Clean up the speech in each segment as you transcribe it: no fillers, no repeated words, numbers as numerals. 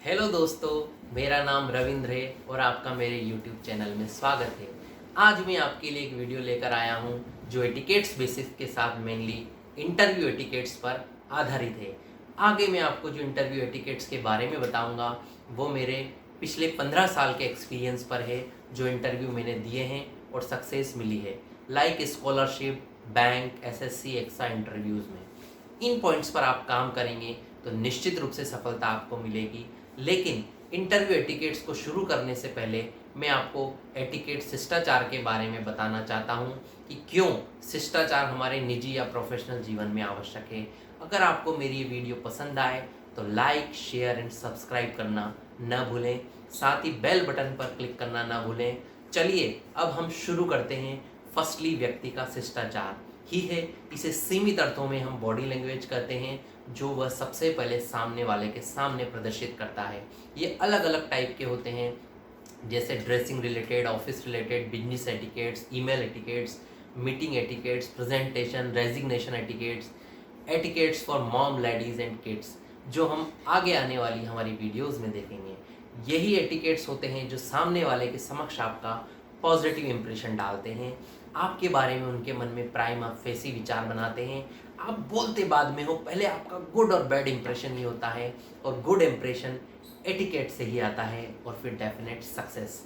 Hello दोस्तों, मेरा नाम रविंद्र है और आपका मेरे YouTube चैनल में स्वागत है। आज मैं आपके लिए एक वीडियो लेकर आया हूं जो एटिकेट्स बेसिस के साथ मेनली इंटरव्यू एटिकेट्स पर आधारित है। आगे मैं आपको जो इंटरव्यू एटिकेट्स के बारे में बताऊंगा वो मेरे पिछले 15 साल के एक्सपीरियंस पर है, जो इंटरव्यू मैंने दिए हैं और सक्सेस मिली है, लाइक स्कॉलरशिप, बैंक, एसएससी, एक्सा इंटरव्यूज़ में। इन पॉइंट्स पर आप काम करेंगे तो निश्चित रूप से सफलता आपको मिलेगी। लेकिन इंटरव्यू एटिकेट्स को शुरू करने से पहले मैं आपको एटिकेट शिष्टाचार के बारे में बताना चाहता हूं कि क्यों शिष्टाचार हमारे निजी या प्रोफेशनल जीवन में आवश्यक है। अगर आपको मेरी ये वीडियो पसंद आए तो लाइक, शेयर एंड सब्सक्राइब करना न भूलें, साथ ही बेल बटन पर क्लिक करना न भूलें। चलिए अब हम शुरू करते हैं। फर्स्टली, व्यक्ति का शिष्टाचार ही है, इसे सीमित अर्थों में हम बॉडी लैंग्वेज कहते हैं, जो वह सबसे पहले सामने वाले के सामने प्रदर्शित करता है। ये अलग अलग टाइप के होते हैं, जैसे dressing related, office related, business etiquettes, email etiquettes, meeting etiquettes, presentation, resignation etiquettes, etiquettes for mom, ladies and kids, जो हम आगे आने वाली हमारी वीडियोस में देखेंगे। यही एटिकेट्स होते हैं जो सामने वाले के समक्ष आपका पॉजिटिव इंप्रेशन डालते हैं, आपके बारे में उनके मन में प्राइमा फेसी विचार बनाते हैं। आप बोलते बाद में हो, पहले आपका गुड और बैड इंप्रेशन ही होता है, और गुड इंप्रेशन एटिकेट से ही आता है और फिर डेफिनेट सक्सेस।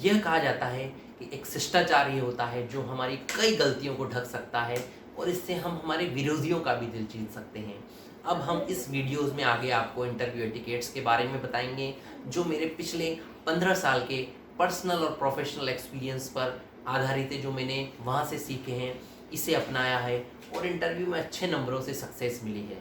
यह कहा जाता है कि एक शिष्टाचार ही होता है जो हमारी कई गलतियों को ढक सकता है और इससे हम हमारे विरोधियों का भी दिल जीत सकते हैं। अब हम इस वीडियोस में आगे आपको इंटरव्यू एटिकेट्स के बारे में बताएंगे, जो मेरे पिछले 15 साल के पर्सनल और प्रोफेशनल एक्सपीरियंस पर आधारित है, जो मैंने वहाँ से सीखे हैं, इसे अपनाया है और इंटरव्यू में अच्छे नंबरों से सक्सेस मिली है।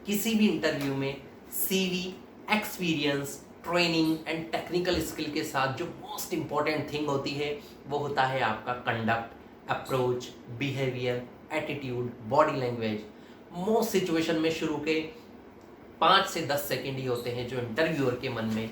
किसी भी इंटरव्यू में CV, experience, training and technical skill के साथ जो मोस्ट इम्पॉर्टेंट थिंग होती है वो होता है आपका conduct, approach, behaviour, attitude, body language. Most situation में शुरू के 5 से 10 सेकेंड ही होते हैं जो इंटरव्यूअर के मन में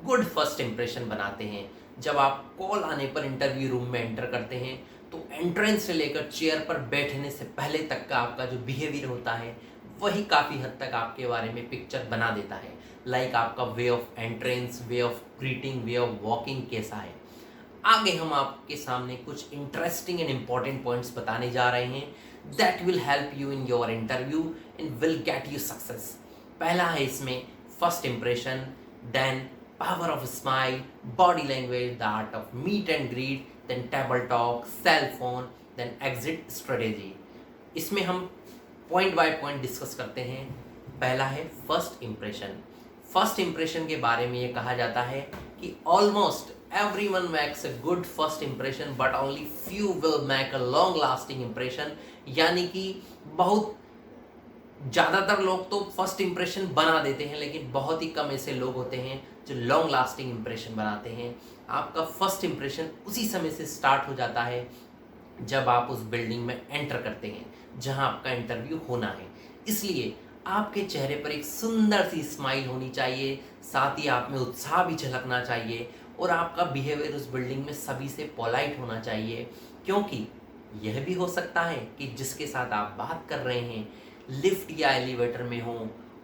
गुड फर्स्ट इंप्रेशन बनाते हैं। जब आप कॉल आने पर इंटरव्यू रूम में एंटर करते हैं तो एंट्रेंस से लेकर चेयर पर बैठने से पहले तक का आपका जो बिहेवियर होता है वही काफ़ी हद तक आपके बारे में पिक्चर बना देता है। लाइक आपका way of entrance, way of greeting, way of walking कैसा है। आगे हम आपके सामने कुछ इंटरेस्टिंग एंड इम्पॉर्टेंट पॉइंट्स बताने जा रहे हैं that will help you in your interview and will get you success. पहला है इसमें first impression, then power of smile, body language, the art of meet and greet, then table talk, cell phone, then exit strategy। इसमें हम point by point discuss करते हैं। पहला है first impression. First impression के बारे में ये कहा जाता है कि almost everyone makes a good first impression but only few will make a long lasting impression। यानी कि बहुत ज़्यादातर लोग तो फर्स्ट इंप्रेशन बना देते हैं, लेकिन बहुत ही कम ऐसे लोग होते हैं जो लॉन्ग लास्टिंग इंप्रेशन बनाते हैं। आपका फर्स्ट इंप्रेशन उसी समय से स्टार्ट हो जाता है जब आप उस बिल्डिंग में एंटर करते हैं जहां आपका इंटरव्यू होना है। इसलिए आपके चेहरे पर एक सुंदर सी स्माइल होनी चाहिए, साथ ही आप में उत्साह भी झलकना चाहिए और आपका बिहेवियर उस बिल्डिंग में सभी से पोलाइट होना चाहिए, क्योंकि यह भी हो सकता है कि जिसके साथ आप बात कर रहे हैं लिफ्ट या एलिवेटर में हो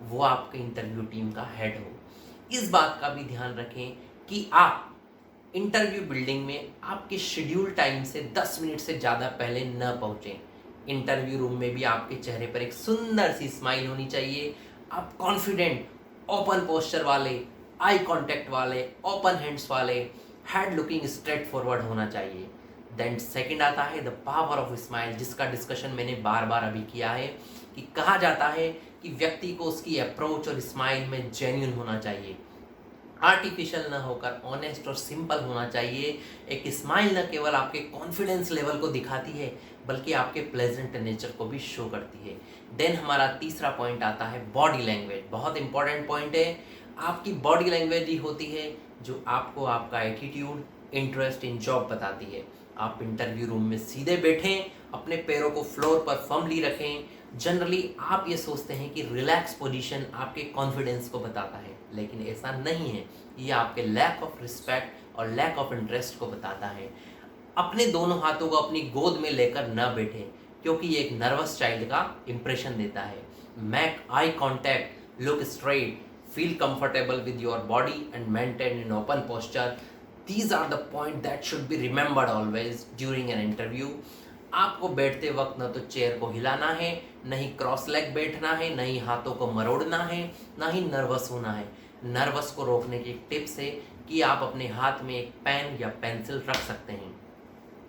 वो आपके इंटरव्यू टीम का हेड हो। इस बात का भी ध्यान रखें कि आप इंटरव्यू बिल्डिंग में आपके शेड्यूल टाइम से 10 मिनट से ज़्यादा पहले न पहुँचें। इंटरव्यू रूम में भी आपके चेहरे पर एक सुंदर सी स्माइल होनी चाहिए। आप कॉन्फिडेंट, ओपन पोस्चर वाले, आई कांटेक्ट वाले, ओपन हैंड्स वाले, हेड लुकिंग स्ट्रेट फॉरवर्ड होना चाहिए। देन सेकंड आता है द पावर ऑफ स्माइल, जिसका डिस्कशन मैंने बार बार अभी किया है कि कहा जाता है कि व्यक्ति को उसकी अप्रोच और स्माइल में जेन्युइन होना चाहिए, आर्टिफिशियल ना होकर ऑनेस्ट और सिंपल होना चाहिए। एक स्माइल न केवल आपके कॉन्फिडेंस लेवल को दिखाती है बल्कि आपके प्लेजेंट नेचर को भी शो करती है। देन हमारा तीसरा पॉइंट आता है बॉडी लैंग्वेज। बहुत इंपॉर्टेंट पॉइंट है। आपकी बॉडी लैंग्वेज ही होती है जो आपको आपका एटीट्यूड, इंटरेस्ट इन जॉब बताती है। आप इंटरव्यू रूम में सीधे बैठें, अपने पैरों को फ्लोर पर फर्मली रखें। जनरली आप ये सोचते हैं कि रिलैक्स पोजीशन आपके कॉन्फिडेंस को बताता है, लेकिन ऐसा नहीं है। ये आपके लैक ऑफ रिस्पेक्ट और लैक ऑफ इंटरेस्ट को बताता है। अपने दोनों हाथों को अपनी गोद में लेकर न बैठें, क्योंकि ये एक नर्वस चाइल्ड का इंप्रेशन देता है। Make eye contact, look straight, feel comfortable with your body and maintain an open posture. These are the points that should be remembered always during an interview. आपको बैठते वक्त न तो चेयर को हिलाना है, न ही क्रॉस लेग बैठना है, न ही हाथों को मरोड़ना है, न ही नर्वस होना है। नर्वस को रोकने की एक टिप्स है कि आप अपने हाथ में एक पेन या पेंसिल रख सकते हैं।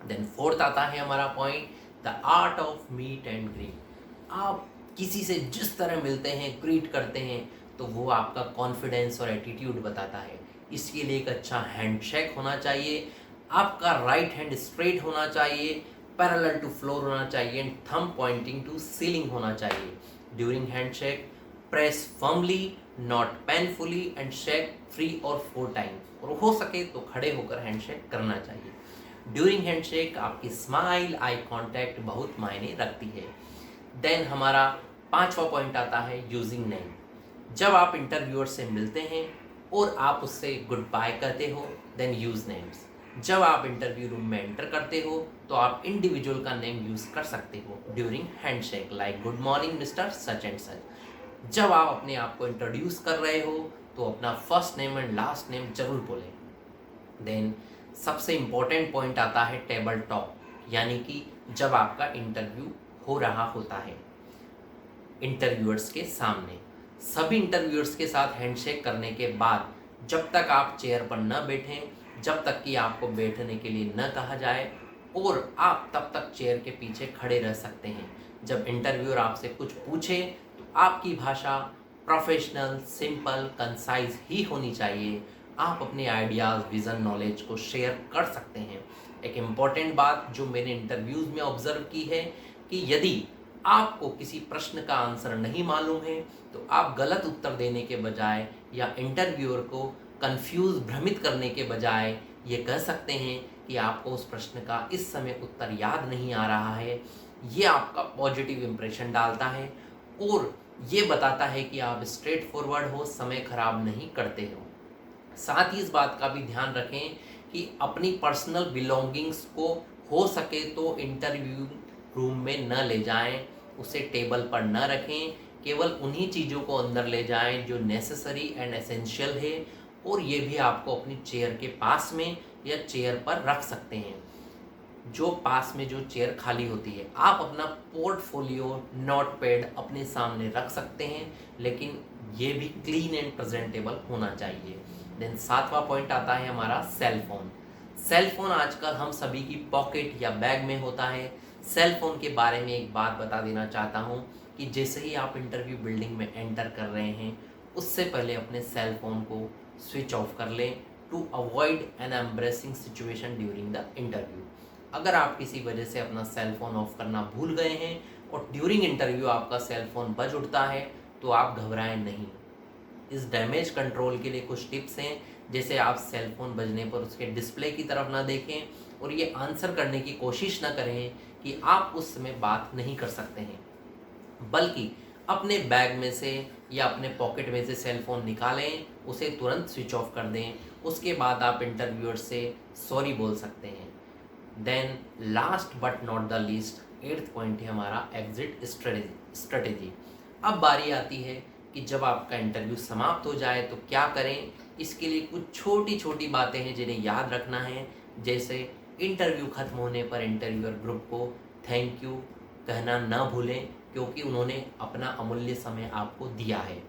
देन फोर्थ आता है हमारा point, the art of meat and greet. आप किसी से जिस तरह मिलते हैं, ग्रीट करते हैं, तो वो आपका कॉन्फिडेंस और एटीट्यूड बताता है। इसके लिए एक अच्छा हैंडशेक होना चाहिए, आपका राइट हैंड स्ट्रेट होना चाहिए, पैरेलल टू फ्लोर होना चाहिए and thumb pointing to ceiling होना चाहिए। During handshake press firmly not painfully and shake 3 और 4 टाइम्स, और हो सके तो खड़े होकर हैंडशेक करना चाहिए। ड्यूरिंग हैंडशेक आपकी स्माइल, आई कांटेक्ट बहुत मायने रखती है। देन हमारा 5वां पॉइंट आता है यूजिंग नेम। जब आप इंटरव्यूअर से मिलते हैं और आप उससे गुड बाय कहते हो, देन यूज नेम्स। जब आप इंटरव्यू रूम में एंटर करते हो तो आप इंडिविजुअल का नेम यूज कर सकते हो during handshake, like good morning mister such and such. जब आप अपने आप को इंट्रोड्यूस कर रहे हो तो अपना first name and last name जरूर बोलें। देन सबसे इम्पोर्टेंट पॉइंट आता है टेबल टॉक, यानी कि जब आपका इंटरव्यू हो रहा होता है इंटरव्यूअर्स के सामने। सभी इंटरव्यूअर्स के साथ हैंडशेक करने के बाद जब तक आप चेयर पर न बैठें, जब तक कि आपको बैठने के लिए न कहा जाए, और आप तब तक चेयर के पीछे खड़े रह सकते हैं। जब इंटरव्यूअर आपसे कुछ पूछे तो आपकी भाषा प्रोफेशनल, सिंपल, कंसाइज ही होनी चाहिए। आप अपने आइडियाज़, विज़न, नॉलेज को शेयर कर सकते हैं। एक इम्पॉर्टेंट बात जो मैंने इंटरव्यूज़ में ऑब्जर्व की है कि यदि आपको किसी प्रश्न का आंसर नहीं मालूम है तो आप गलत उत्तर देने के बजाय या इंटरव्यूअर को कंफ्यूज, भ्रमित करने के बजाय ये कह सकते हैं कि आपको उस प्रश्न का इस समय उत्तर याद नहीं आ रहा है। ये आपका पॉजिटिव इम्प्रेशन डालता है और ये बताता है कि आप स्ट्रेट फॉरवर्ड हो, समय खराब नहीं करते हो। साथ ही इस बात का भी ध्यान रखें कि अपनी पर्सनल बिलोंगिंग्स को हो सके तो इंटरव्यू रूम में न ले जाएं, उसे टेबल पर न रखें। केवल उन्हीं चीज़ों को अंदर ले जाएं जो नेसेसरी एंड एसेंशियल है, और ये भी आपको अपनी चेयर के पास में या चेयर पर रख सकते हैं, जो पास में जो चेयर खाली होती है। आप अपना पोर्टफोलियो, नोटपैड अपने सामने रख सकते हैं, लेकिन ये भी क्लीन एंड प्रेजेंटेबल होना चाहिए। देन 7वां पॉइंट आता है हमारा सेल फोन। सेल फोन आजकल हम सभी की पॉकेट या बैग में होता है। सेल फोन के बारे में एक बात बता देना चाहता हूँ कि जैसे ही आप इंटरव्यू बिल्डिंग में एंटर कर रहे हैं, उससे पहले अपने सेल फोन को स्विच ऑफ कर लें to avoid an embarrassing situation during the interview. अगर आप किसी वजह से अपना सेल फोन ऑफ करना भूल गए हैं और ड्यूरिंग इंटरव्यू आपका सेल फोन बज उठता है तो आप घबराएं नहीं। इस डैमेज कंट्रोल के लिए कुछ टिप्स हैं, जैसे आप सेल फोन बजने पर उसके डिस्प्ले की तरफ ना देखें और ये आंसर करने की कोशिश ना करें कि आप उस समय बात नहीं कर सकते हैं, बल्कि अपने बैग में से या अपने पॉकेट में से सेल फोन निकालें, उसे तुरंत स्विच ऑफ कर दें। उसके बाद आप इंटरव्यूअर से सॉरी बोल सकते हैं। Then last but not the least 8th point है हमारा एग्जिट स्ट्रेटेजी। अब बारी आती है कि जब आपका इंटरव्यू समाप्त हो जाए तो क्या करें। इसके लिए कुछ छोटी छोटी बातें हैं जिन्हें याद रखना है, जैसे इंटरव्यू खत्म होने पर इंटरव्यूअर ग्रुप को थैंक यू कहना ना भूलें, क्योंकि उन्होंने अपना अमूल्य समय आपको दिया है।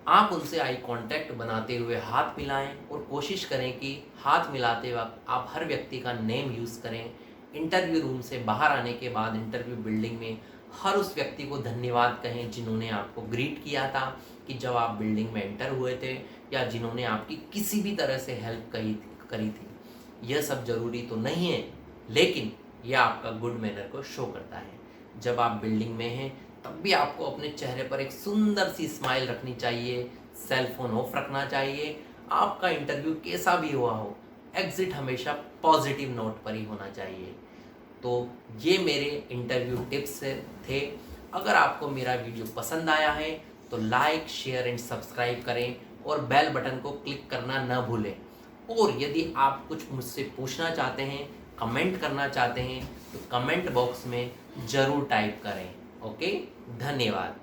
आप उनसे आई कांटेक्ट बनाते हुए हाथ मिलाएं और कोशिश करें कि हाथ मिलाते वक्त आप हर व्यक्ति का नेम यूज़ करें। इंटरव्यू रूम से बाहर आने के बाद इंटरव्यू बिल्डिंग में हर उस व्यक्ति को धन्यवाद कहें जिन्होंने आपको ग्रीट किया था कि जब आप बिल्डिंग में एंटर हुए थे, या जिन्होंने आपकी किसी भी तरह से हेल्प करी थी। यह सब ज़रूरी तो नहीं है, लेकिन यह आपका गुड मैनर को शो करता है। जब आप बिल्डिंग में हैं तब भी आपको अपने चेहरे पर एक सुंदर सी स्माइल रखनी चाहिए, सेल फोन ऑफ रखना चाहिए। आपका इंटरव्यू कैसा भी हुआ हो, एग्जिट हमेशा पॉजिटिव नोट पर ही होना चाहिए। तो ये मेरे इंटरव्यू टिप्स थे। अगर आपको मेरा वीडियो पसंद आया है तो लाइक, शेयर एंड सब्सक्राइब करें और बेल बटन को क्लिक करना न भूलें। और यदि आप कुछ मुझसे पूछना चाहते हैं, कमेंट करना चाहते हैं, तो कमेंट बॉक्स में ज़रूर टाइप करें। ओके, धन्यवाद।